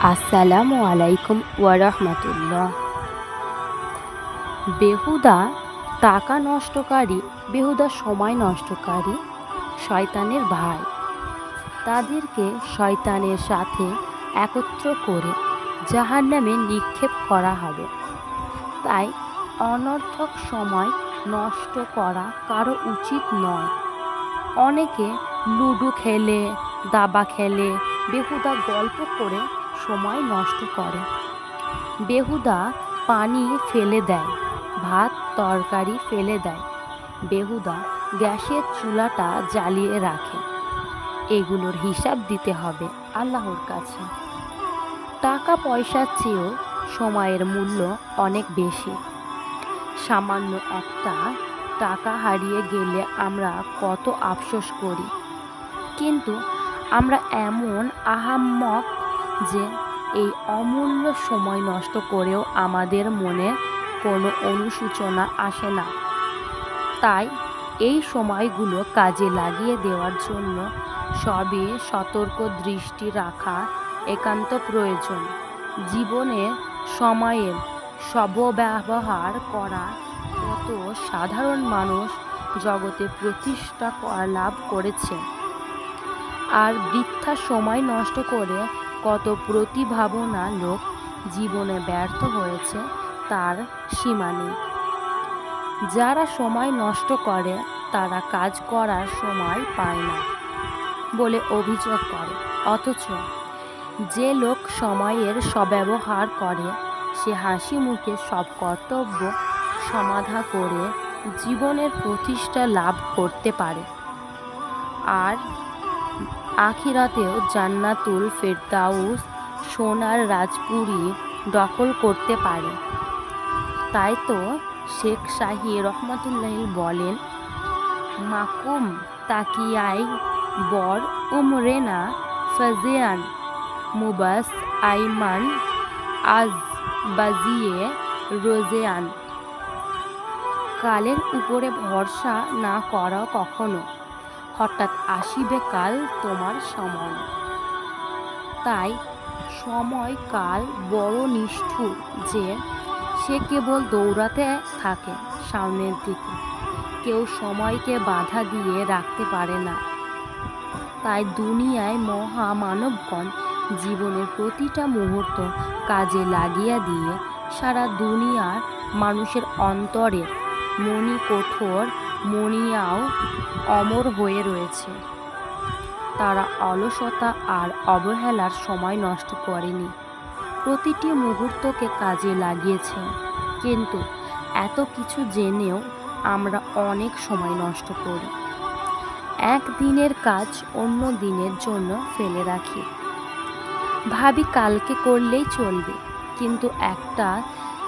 আসসালামু আলাইকুম ওয়ারহমাতুল্লাহ। বেহুদা টাকা নষ্টকারী, বেহুদা সময় নষ্টকারী শয়তানের ভাই। তাদেরকে শয়তানের সাথে একত্র করে জাহান্নামে নিক্ষেপ করা হবে। তাই অনর্থক সময় নষ্ট করা কারো উচিত নয়। অনেকে লুডো খেলে, দাবা খেলে, বেহুদা গল্প করে সময় নষ্ট করে। বেহুদা পানি ফেলে দেয়, ভাত তরকারি ফেলে দেয়, বেহুদা গ্যাসের চুলাটা জ্বালিয়ে রাখে। এগুলোর হিসাব দিতে হবে আল্লাহর কাছে। টাকা পয়সার চেয়েও সময়ের মূল্য অনেক বেশি। সামান্য একটা টাকা হারিয়ে গেলে আমরা কত আফসোস করি, কিন্তু আমরা এমন আহাম্মক যে এই অমূল্য সময় নষ্ট করেও আমাদের মনে কোনো অনুশোচনা আসে না। তাই এই সময়গুলো কাজে লাগিয়ে দেওয়ার জন্য সবে সতর্ক দৃষ্টি রাখা একান্ত প্রয়োজন। জীবনে সময়ের সদ্ব্যবহার করা কত সাধারণ মানুষ জগতে প্রতিষ্ঠা লাভ করেছে, আর বৃথা সময় নষ্ট করে কত প্রতিভাবান লোক জীবনে ব্যর্থ হয়েছে তার সীমা নেই। যারা সময় নষ্ট করে তারা কাজ করার সময় পায় না বলে অভিযোগ করে, অথচ যে লোক সময়ের সদ্ব্যবহার করে সে হাসি মুখে সব কর্তব্য সমাধা করে জীবনের প্রতিষ্ঠা লাভ করতে পারে, আর আখিরাতেও জান্নাতুল ফেরদাউস সোনার রাজপুরী দখল করতে পারে। তাই তো শেখ শাহী রহমাতুল্লাহ বলেন, মাকুম তাকিয়াই বর উমরেনা ফাজিয়ান মুবাস আইমান আজ বাজিয়ে রোজেয়ান। কালের উপরে ভরসা না করো কখনো, হঠাৎ আসিবে কাল তোমার সময়। তাই সময় কাল বড় নিষ্ঠুর যে সে কেবল দৌড়াতে থাকে সামনের দিকে, কেউ সময়কে বাধা দিয়ে রাখতে পারে না। তাই দুনিয়ায় মহামানবগণ জীবনের প্রতিটা মুহূর্ত কাজে লাগিয়ে দিয়ে সারা দুনিয়ার মানুষের অন্তরের মণিকঠোর মণিয়াও অমর হয়ে রয়েছে। তারা অলসতা আর অবহেলার সময় নষ্ট করেনি, প্রতিটি মুহূর্তকে কাজে লাগিয়েছে। কিন্তু এত কিছু জেনেও আমরা অনেক সময় নষ্ট করি। এক দিনের কাজ অন্য দিনের জন্য ফেলে রাখি, ভাবি কালকে করলেই চলবে, কিন্তু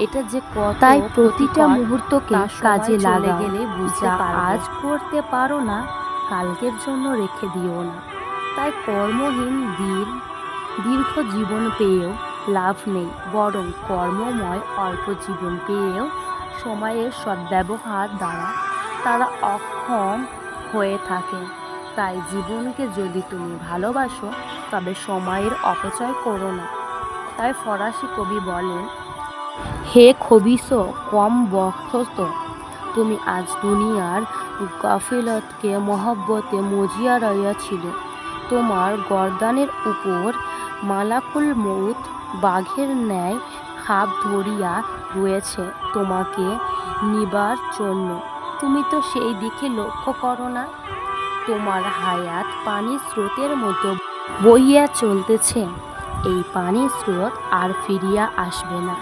এটা যে তাই প্রতিটা মুহূর্তকে কাজে লাগা গেলে বুঝা আজ করতে পারো না কালকের জন্য রেখে দিও না। তাই কর্মহীন দীর্ঘ জীবন পেয়েও লাভ নেই, বরং কর্মময় অল্প জীবন পেয়েও সময়ের সদ্ব্যবহার দ্বারা তারা অক্ষম হয়ে থাকে। তাই জীবনকে যদি তুমি ভালোবাসো তবে সময়ের অপচয় করো না। তাই ফরাসি কবি বলেন, হে খবিস কম বখত, তুমি আজ দুনিয়ার গাফিলতকে মহব্বতে মজিয়া রইয়াছিল। তোমার গর্দানের উপর মালাকুল মউত বাঘের ন্যায় খাপ ধরিয়া রয়েছে তোমাকে নিবার জন্য। তুমি তো সেই দিকে লক্ষ্য করো না। তোমার হায়াত পানির স্রোতের মতো বহিয়া চলতেছে, এই পানির স্রোত আর ফিরিয়া আসবে না।